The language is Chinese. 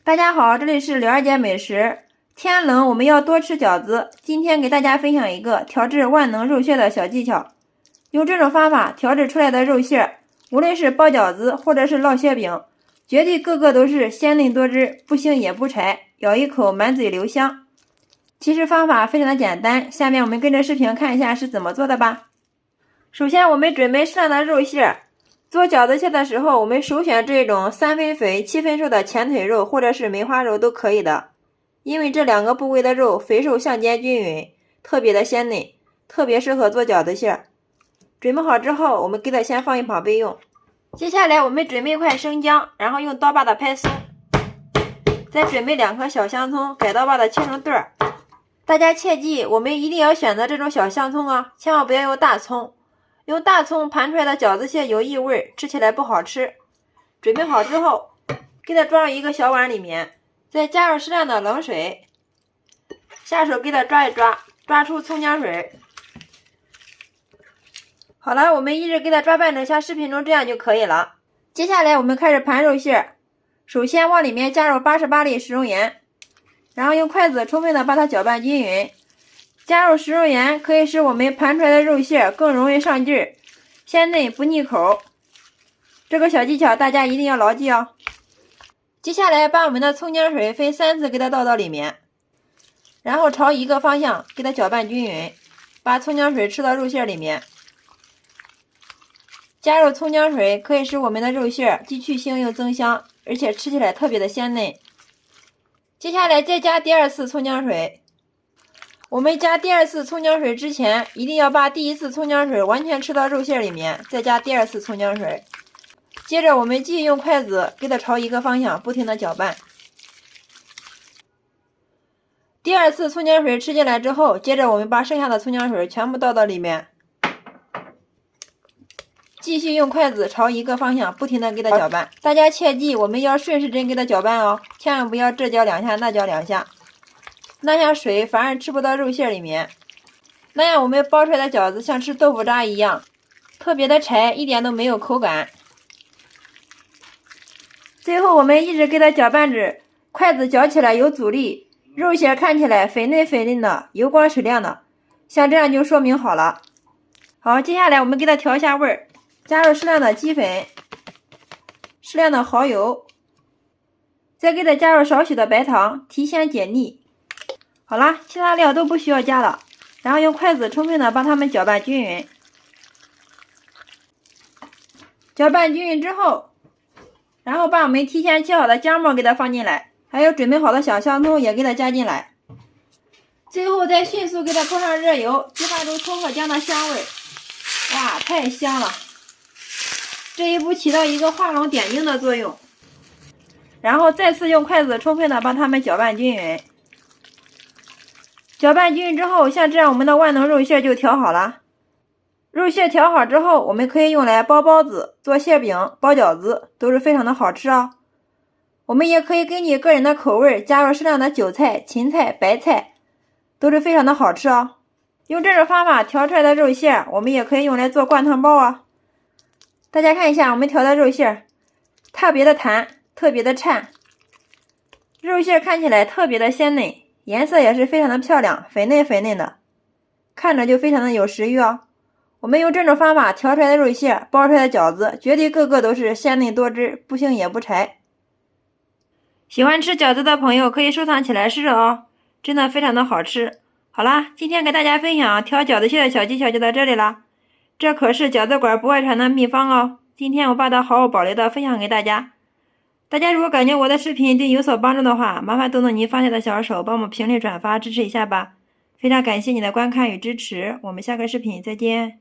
大家好，这里是柳二姐美食。天冷我们要多吃饺子，今天给大家分享一个调制万能肉馅的小技巧。用这种方法调制出来的肉馅，无论是包饺子或者是烙馅饼，绝对个个都是鲜嫩多汁，不腥也不柴，咬一口满嘴留香。其实方法非常的简单，下面我们跟着视频看一下是怎么做的吧。首先我们准备适量的肉馅。做饺子馅的时候，我们首选这种3分肥7分瘦的前腿肉或者是梅花肉都可以的，因为这两个部位的肉肥瘦相间均匀，特别的鲜嫩，特别适合做饺子馅。准备好之后，我们给它先放一旁备用。接下来我们准备一块生姜，然后用刀把它拍松，再准备2颗小香葱，改刀把它切成段儿。大家切记，我们一定要选择这种小香葱啊，千万不要用大葱。用大葱盘出来的饺子馅有异味，吃起来不好吃。准备好之后，给它装入一个小碗里面，再加入适量的冷水，下手给它抓一抓，抓出葱姜水。好了，我们一直给它抓拌成像视频中这样就可以了。接下来我们开始盘肉馅，首先往里面加入88粒食用盐，然后用筷子充分的把它搅拌均匀。加入食用盐可以使我们盘出来的肉馅更容易上劲儿，鲜嫩不腻口。这个小技巧大家一定要牢记哦。接下来把我们的葱姜水分3次给它倒到里面，然后朝一个方向给它搅拌均匀，把葱姜水吃到肉馅里面。加入葱姜水可以使我们的肉馅既去腥又增香，而且吃起来特别的鲜嫩。接下来再加第2次葱姜水。我们加第2次葱姜水之前，一定要把第1次葱姜水完全吃到肉馅里面，再加第2次葱姜水。接着我们继续用筷子给它朝一个方向不停的搅拌。第2次葱姜水吃进来之后，接着我们把剩下的葱姜水全部倒到里面，继续用筷子朝一个方向不停的给它搅拌。大家切记，我们要顺时针给它搅拌哦，千万不要这搅2下那搅2下。那样水反而吃不到肉馅里面，那样我们包出来的饺子像吃豆腐渣一样，特别的柴，一点都没有口感。最后我们一直给它搅拌着，筷子搅起来有阻力，肉馅看起来粉嫩粉嫩的，油光水亮的，像这样就说明好了。好，接下来我们给它调一下味儿，加入适量的鸡粉，适量的蚝油，再给它加入少许的白糖，提鲜解腻。好啦，其他料都不需要加了，然后用筷子充分的把它们搅拌均匀。搅拌均匀之后，然后把我们提前切好的姜末给它放进来，还有准备好的小香葱也给它加进来。最后再迅速给它泼上热油，激发出葱和姜的香味。哇，太香了！这一步起到一个画龙点睛的作用。然后再次用筷子充分的把它们搅拌均匀。搅拌均匀之后，像这样我们的万能肉馅就调好了。肉馅调好之后，我们可以用来包包子、做馅饼、包饺子，都是非常的好吃哦。我们也可以根据个人的口味加入适量的韭菜、芹菜、白菜，都是非常的好吃哦。用这种方法调出来的肉馅，我们也可以用来做灌汤包啊。大家看一下我们调的肉馅，特别的弹，特别的颤，肉馅看起来特别的鲜嫩。颜色也是非常的漂亮，粉嫩粉嫩的，看着就非常的有食欲哦。我们用这种方法调出来的肉馅，包出来的饺子，绝对个个都是鲜嫩多汁，不腥也不柴。喜欢吃饺子的朋友可以收藏起来试试哦，真的非常的好吃。好啦，今天给大家分享调饺子馅的小技巧就到这里啦。这可是饺子馆不外传的秘方哦，今天我把它好好保留的分享给大家。大家如果感觉我的视频对你有所帮助的话，麻烦动动您发财的小手，帮我们评论转发支持一下吧。非常感谢你的观看与支持，我们下个视频再见。